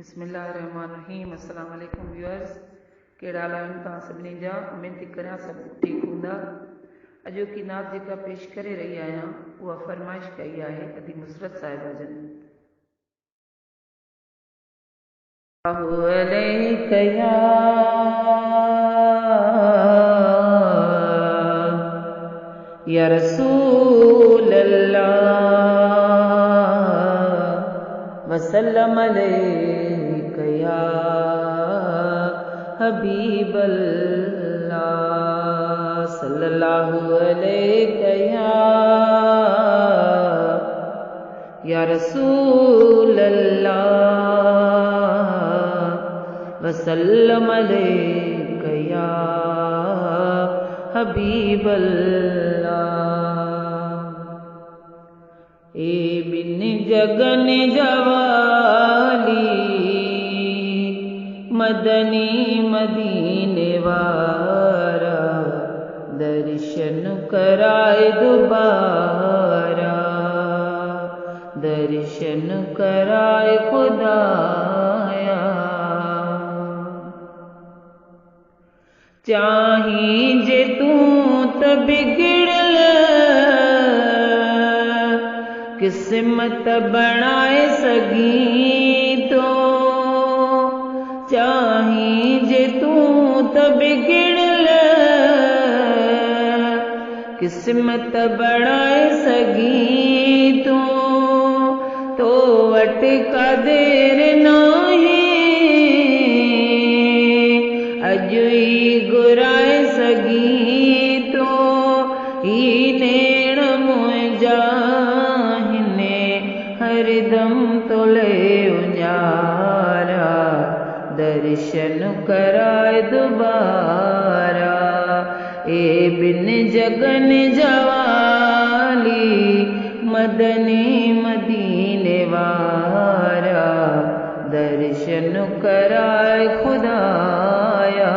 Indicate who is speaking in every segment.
Speaker 1: बिस्मिल्लाहिर्रहमानिर्रहीम। अस्सलाम वालेकुम व्यूअर्स, कहिड़ा हाल आहिनि तव्हां सभिनी जा? उमेद थी करियां सभु ठीकु हूंदा। अॼोकी नात जेका पेश करे रही आहियां उहा फरमाइश कई आहे अदी नुसरत साहिबा जन। या रसूल अल्लाह वसल्लम अलैका या हबीब अल्लाह सल्लल्लाहु अलैका या रसूल अल्लाह वसल्लम अलैका या हबीब अल्लाह। ए बिन जगन जवाली मदनी मदीने वारा दर्शन कराए दोबारा, दर्शन कराए खुदाया। चाही जे तू त बिगड़ल किस्मत बनाए सगी तो, चाही जे तू त बिगड़ल किस्मत बनाए सगी तो वट का देर अजुई गुराए सगी तो ही नेण मुंहिंजा हिने हरदम तोले उजारा, दर्शन कराए दोबारा। ए बिन जगन जवाली मदनी मदीने वारा दर्शन कराए खुदाया।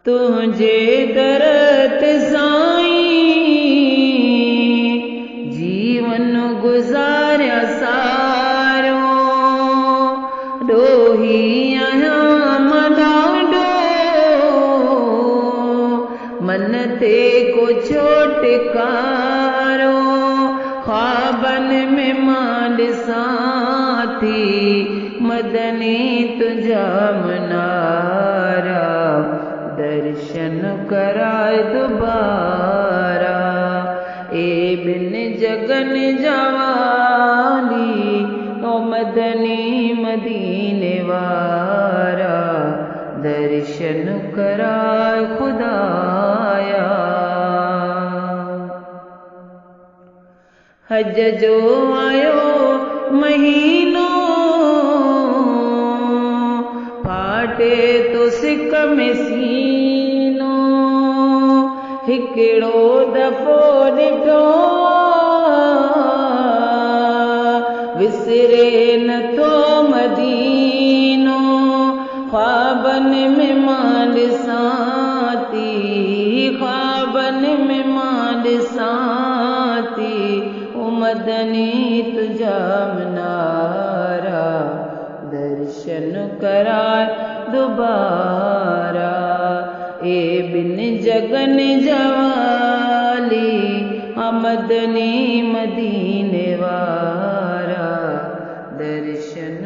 Speaker 1: तुझे दरत साईं जीवन गुजारिया सारो, डोही आहियां मडाडो मन ते को छोटकारो। ख्वाबन में मां ॾिसां थी मदनी तुझा मनारा, दर्शन कराए दोबारा। ए बिन जगन जवाली ओ मदनी मदीने वारा दर्शन कराए खुदाया। हज जो आयो महीनो फाटे तो सिक में सीनो, हिकिड़ो दफ़ो ॾिठो विसरे नथो मदीनो। ख्वाबन में मां ॾिसां थी, ख्वाबन में मां ॾिसां थी मदनी तुझा मनारा, दर्शन कराए दोबारा। ए बिन जगन जवाली मदनी मदीने वारा दर्शन